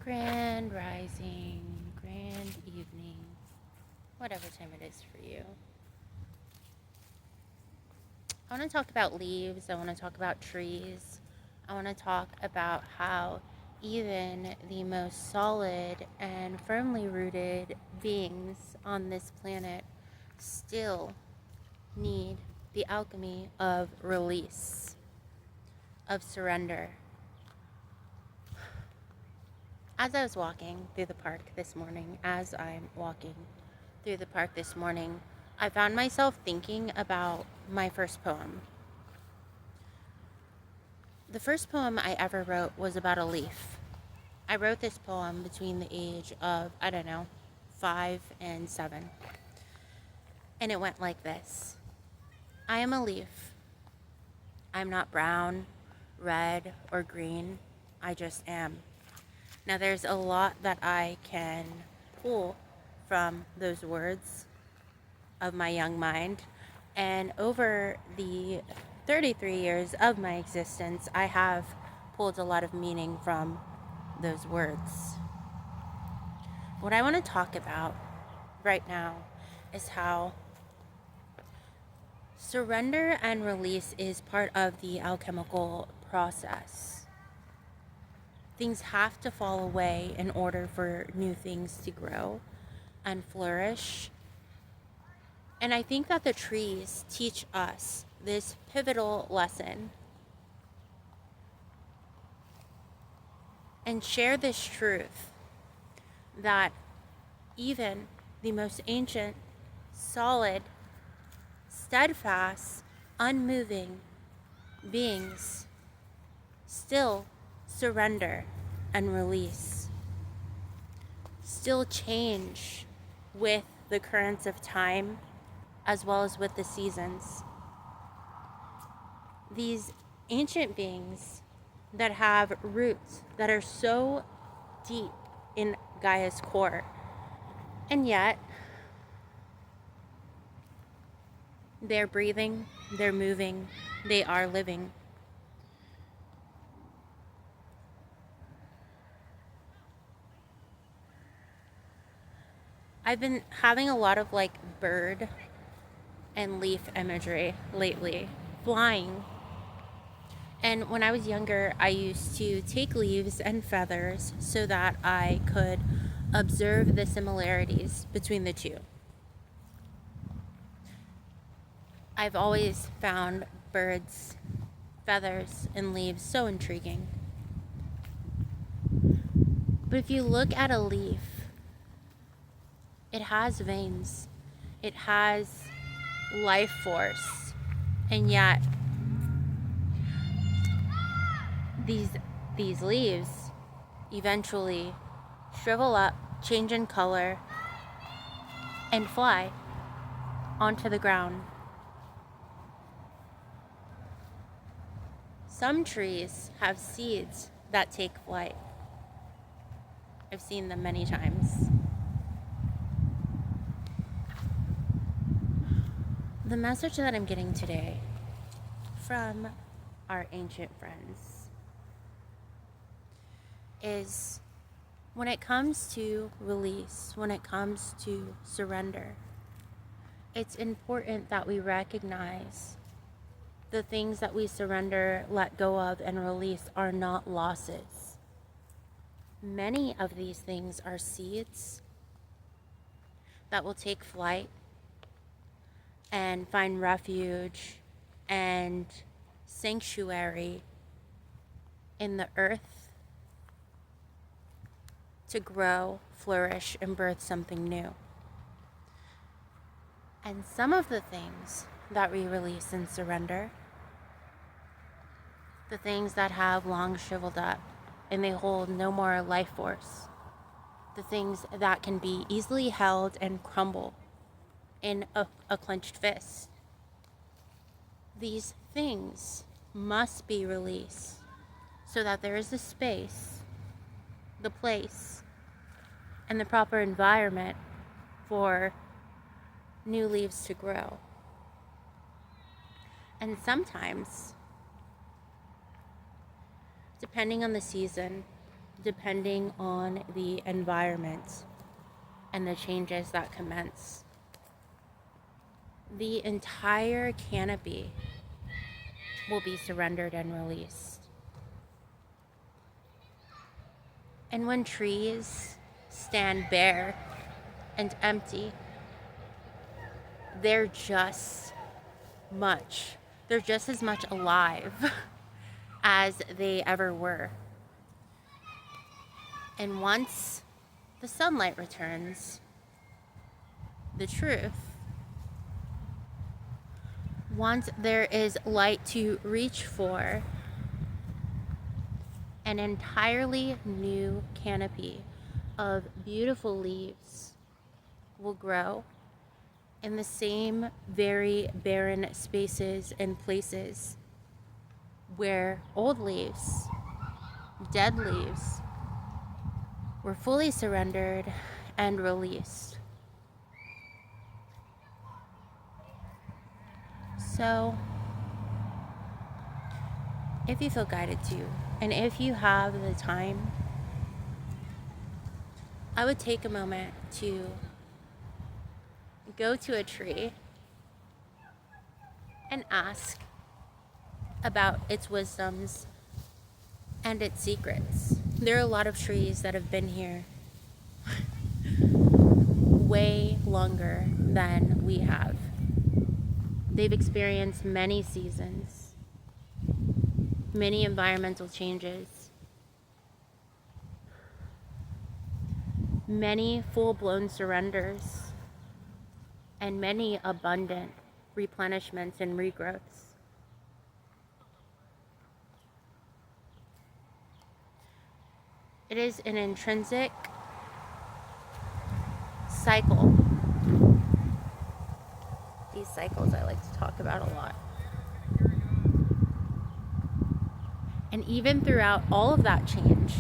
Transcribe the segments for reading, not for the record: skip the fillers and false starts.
Grand rising, grand evening, whatever time it is for you. I want to talk about leaves. I want to talk about trees. I want to talk about how even the most solid and firmly rooted beings on this planet still need the alchemy of release, of surrender. As I was walking through the park this morning, I found myself thinking about my first poem. The first poem I ever wrote was about a leaf. I wrote this poem between the age of, 5 and 7. And it went like this. I am a leaf. I'm not brown, red, or green. I just am. Now, there's a lot that I can pull from those words of my young mind. And over the 33 years of my existence, I have pulled a lot of meaning from those words. What I want to talk about right now is how surrender and release is part of the alchemical process. Things have to fall away in order for new things to grow and flourish. And I think that the trees teach us this pivotal lesson and share this truth that even the most ancient, solid, steadfast, unmoving beings still surrender and release, still change with the currents of time as well as with the seasons. These ancient beings that have roots that are so deep in Gaia's core, and yet they're breathing, they're moving, they are living. I've been having a lot of bird and leaf imagery lately, flying. And when I was younger, I used to take leaves and feathers so that I could observe the similarities between the two. I've always found birds, feathers, and leaves so intriguing. But if you look at a leaf, it has veins, it has life force, and yet these leaves eventually shrivel up, change in color, and fly onto the ground. Some trees have seeds that take flight. I've seen them many times. The message that I'm getting today from our ancient friends is when it comes to release, when it comes to surrender, it's important that we recognize the things that we surrender, let go of, and release are not losses. Many of these things are seeds that will take flight and find refuge and sanctuary in the earth to grow, flourish, and birth something new. And some of the things that we release and surrender, the things that have long shriveled up and they hold no more life force, the things that can be easily held and crumble in a clenched fist. These things must be released so that there is the space, the place, and the proper environment for new leaves to grow. And sometimes, depending on the season, depending on the environment and the changes that commence. The entire canopy will be surrendered and released. And when trees stand bare and empty, they're just as much alive as they ever were. And once the sunlight returns, the truth, once there is light to reach for, an entirely new canopy of beautiful leaves will grow in the same very barren spaces and places where old leaves, dead leaves, were fully surrendered and released. So, if you feel guided to, and if you have the time, I would take a moment to go to a tree and ask about its wisdoms and its secrets. There are a lot of trees that have been here way longer than we have. They've experienced many seasons, many environmental changes, many full-blown surrenders, and many abundant replenishments and regrowths. It is an intrinsic cycle. These cycles I like to talk about a lot. And even throughout all of that change,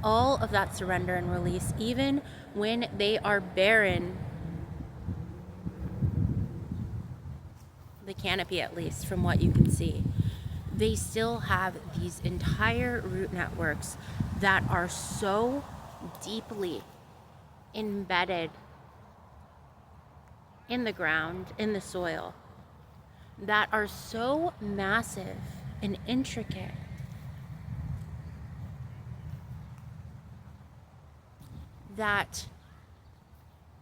all of that surrender and release, even when they are barren, the canopy at least from what you can see, they still have these entire root networks that are so deeply embedded in the ground, in the soil, that are so massive and intricate that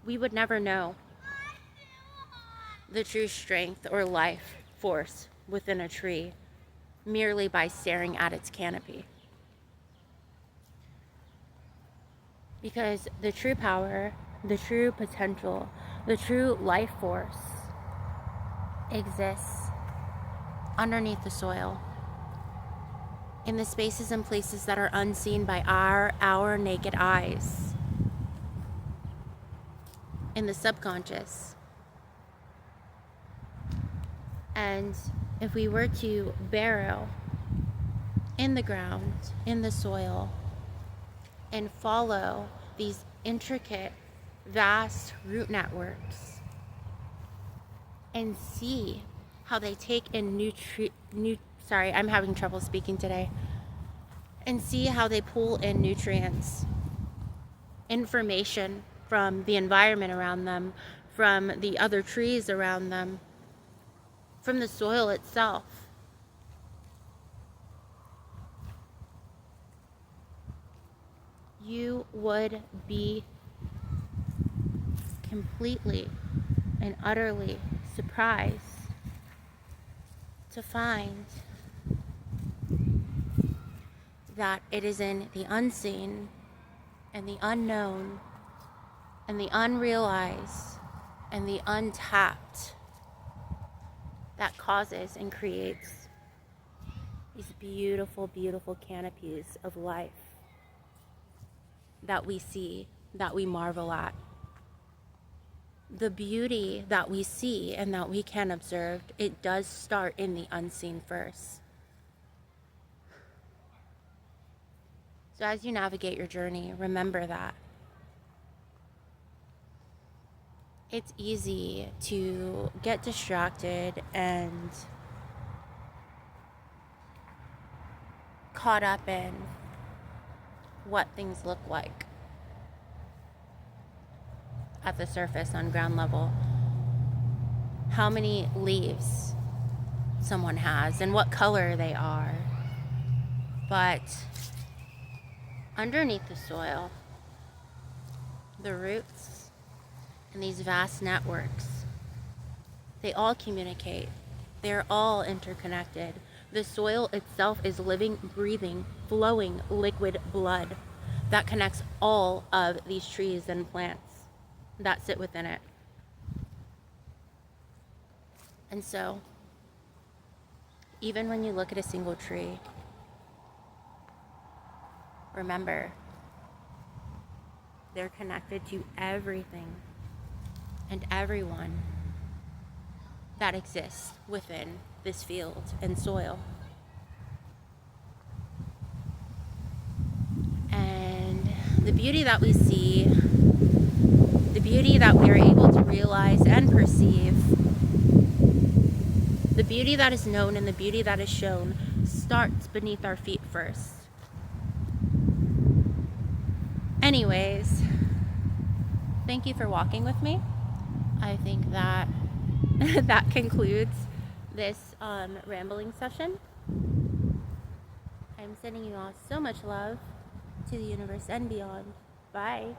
we would never know the true strength or life force within a tree merely by staring at its canopy. Because the true power, the true potential, the true life force exists underneath the soil, in the spaces and places that are unseen by our naked eyes, in the subconscious. And if we were to burrow in the ground, in the soil, and follow these intricate, vast root networks and see how they take in I'm having trouble speaking today. And see how they pull in nutrients, information from the environment around them, from the other trees around them, from the soil itself. You would be completely and utterly surprised to find that it is in the unseen and the unknown and the unrealized and the untapped that causes and creates these beautiful, beautiful canopies of life that we see, that we marvel at. The beauty that we see and that we can observe, it does start in the unseen first. So as you navigate your journey, remember that. It's easy to get distracted and caught up in what things look like at the surface on ground level, how many leaves someone has and what color they are. But underneath the soil, the roots and these vast networks, they all communicate. They're all interconnected. The soil itself is living, breathing, flowing liquid blood that connects all of these trees and plants that sit within it. And so, even when you look at a single tree, remember, they're connected to everything and everyone that exists within this field and soil. And the beauty that we see, the beauty that we are able to realize and perceive, the beauty that is known and the beauty that is shown starts beneath our feet first. Anyways, thank you for walking with me. I think that that concludes this rambling session. I'm sending you all so much love to the universe and beyond. Bye.